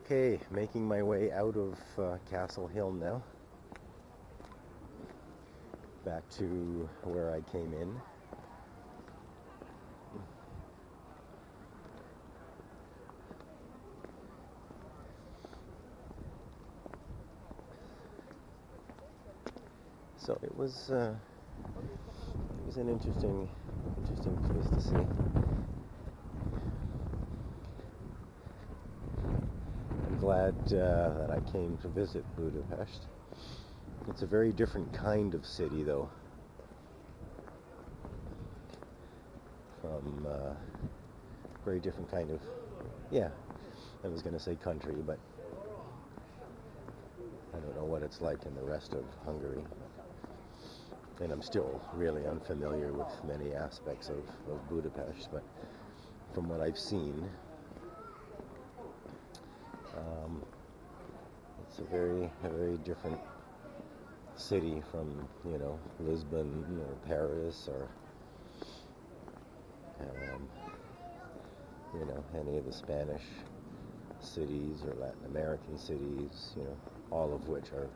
Okay, making my way out of Castle Hill now, back to where I came in. So it was an interesting place to see. I'm glad that I came to visit Budapest. It's a very different kind of city, though, from very different kind of, yeah, I was going to say country, but I don't know what it's like in the rest of Hungary. And I'm still really unfamiliar with many aspects of Budapest, but from what I've seen, it's a very different city from, Lisbon or Paris or, um, any of the Spanish cities or Latin American cities, all of which are,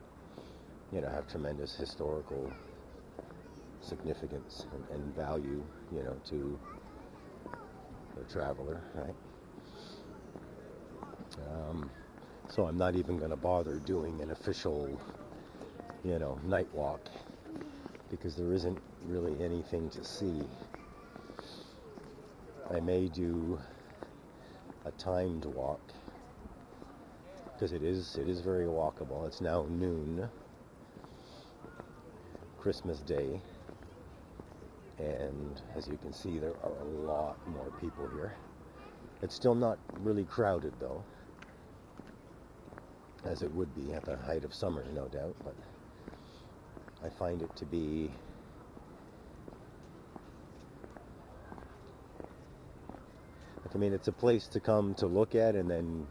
have tremendous historical significance and value, to the traveler, right? So I'm not even going to bother doing an official, night walk because there isn't really anything to see. I may do a timed walk because it is very walkable. It's now noon, Christmas Day, and as you can see, there are a lot more people here. It's still not really crowded, though, as it would be at the height of summer, no doubt, but I find it to be it's a place to come to look at and then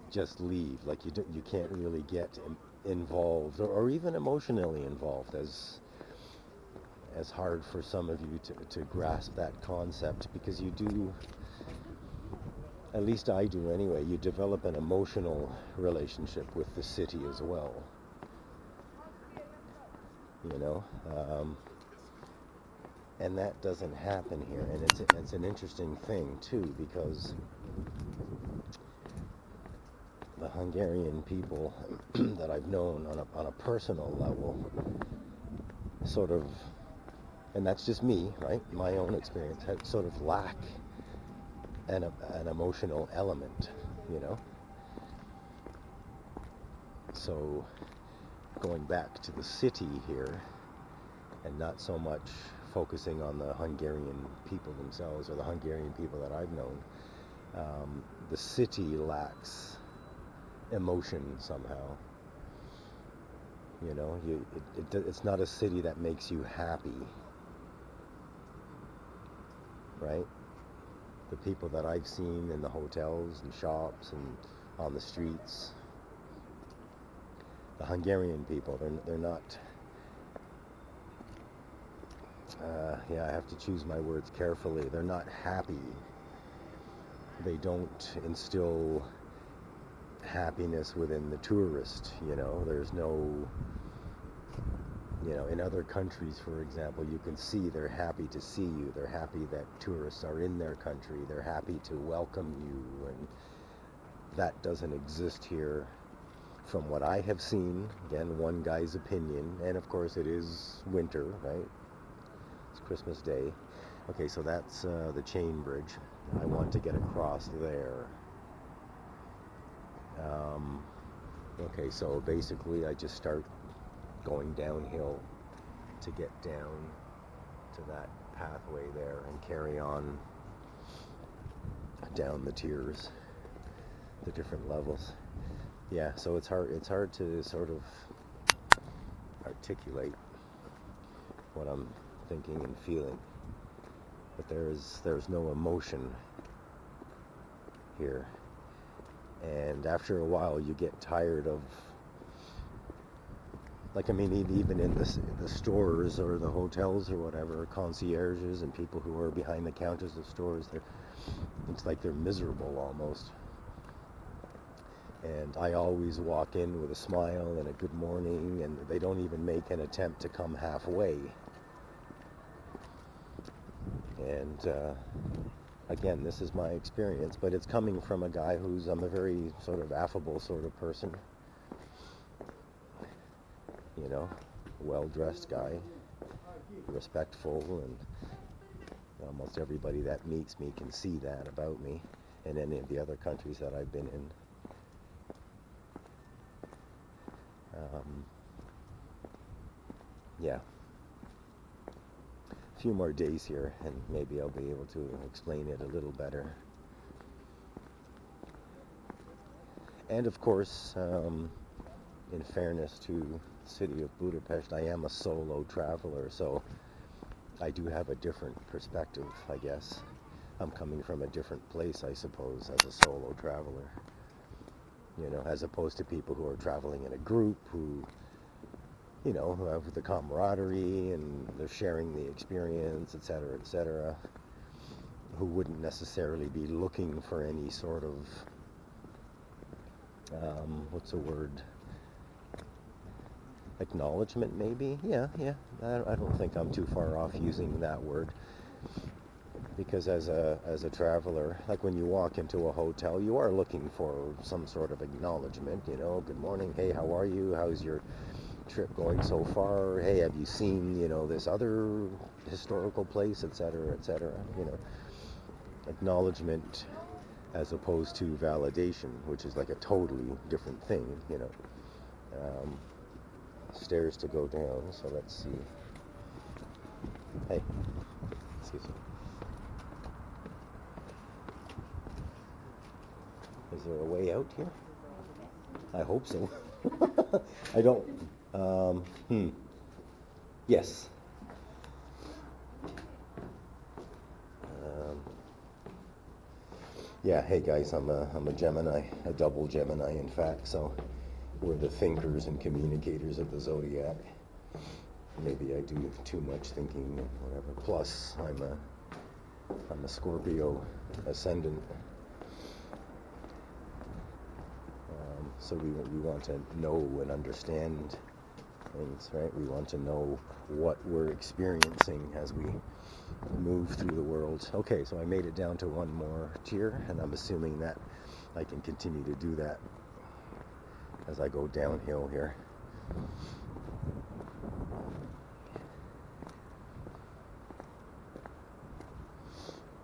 just leave. Like you can't really get involved or even emotionally involved, as hard for some of you to grasp that concept, because you do, at least I do anyway, you develop an emotional relationship with the city as well. And that doesn't happen here, and it's an interesting thing too, because the Hungarian people that I've known on a personal level sort of, and that's just me, right? My own experience, sort of lack an emotional element, So going back to the city here and not so much focusing on the Hungarian people themselves or the Hungarian people that I've known, the city lacks emotion somehow. It's not a city that makes you happy, right? The people that I've seen in the hotels and shops and on the streets, the Hungarian people, they're not, I have to choose my words carefully. They're not happy. They don't instill happiness within the tourist, There's no, in other countries, for example, you can see they're happy to see you. They're happy that tourists are in their country. They're happy to welcome you, and that doesn't exist here from what I have seen. Again, one guy's opinion, and of course it is winter, right? It's Christmas Day. Okay, so that's the chain bridge. I want to get across there. Okay, so basically I just start going downhill to get down to that pathway there and carry on down the tiers, the different levels. Yeah, so it's hard to sort of articulate what I'm thinking and feeling, but there's no emotion here, and after a while you get tired of, even in the stores or the hotels or whatever, concierges and people who are behind the counters of stores, it's like they're miserable almost. And I always walk in with a smile and a good morning, and they don't even make an attempt to come halfway. And again, this is my experience, but it's coming from a guy I'm a very sort of affable sort of person, you know, well-dressed guy, respectful, and almost everybody that meets me can see that about me in any of the other countries that I've been in. Yeah. A few more days here, and maybe I'll be able to explain it a little better. And of course, in fairness to the city of Budapest, I am a solo traveler, so I do have a different perspective, I guess. I'm coming from a different place, I suppose, as a solo traveler. You know, as opposed to people who are traveling in a group who, you know, who have the camaraderie and they're sharing the experience, etc., who wouldn't necessarily be looking for any sort of, what's the word? Acknowledgement, maybe? Yeah. I don't think I'm too far off using that word. Because as a traveler, like when you walk into a hotel, you are looking for some sort of acknowledgement, you know, good morning, hey, how are you? How's your trip going so far? Hey, have you seen, you know, this other historical place, etc., you know. Acknowledgement as opposed to validation, which is like a totally different thing, you know. Stairs to go down, so let's see. Hey, excuse me. Is there a way out here? I hope so. I don't. Yes. Yeah. Hey guys, I'm a Gemini, a double Gemini, in fact. So we're the thinkers and communicators of the zodiac. Maybe I do too much thinking, whatever. Plus, I'm a Scorpio ascendant. So we want to know and understand things, right? We want to know what we're experiencing as we move through the world. Okay, so I made it down to one more tier, and I'm assuming that I can continue to do that as I go downhill here.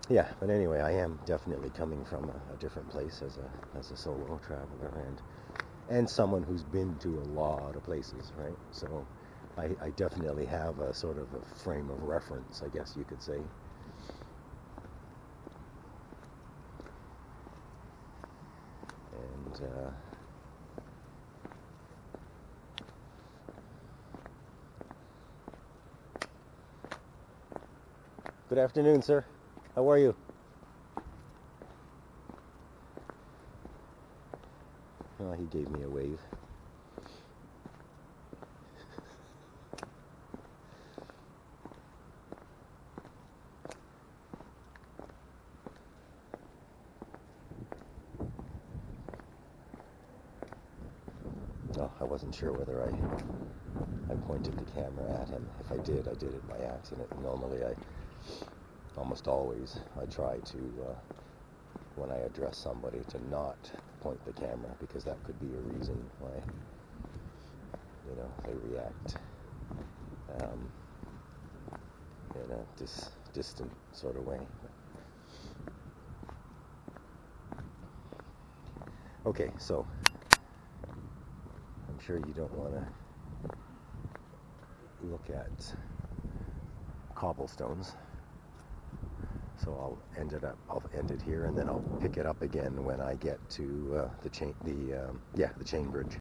Yeah, but anyway, I am definitely coming from a different place as a solo traveler and someone who's been to a lot of places, right? So I definitely have a sort of a frame of reference, I guess you could say. And good afternoon, sir. How are you? Oh, he gave me a wave. Oh, I wasn't sure whether I pointed the camera at him. If I did it by accident. Normally, almost always, I try to, when I address somebody, to not point the camera, because that could be a reason why, you know, they react in a distant sort of way. Okay, so I'm sure you don't want to look at cobblestones, so I'll end it here, and then I'll pick it up again when I get to the chain bridge.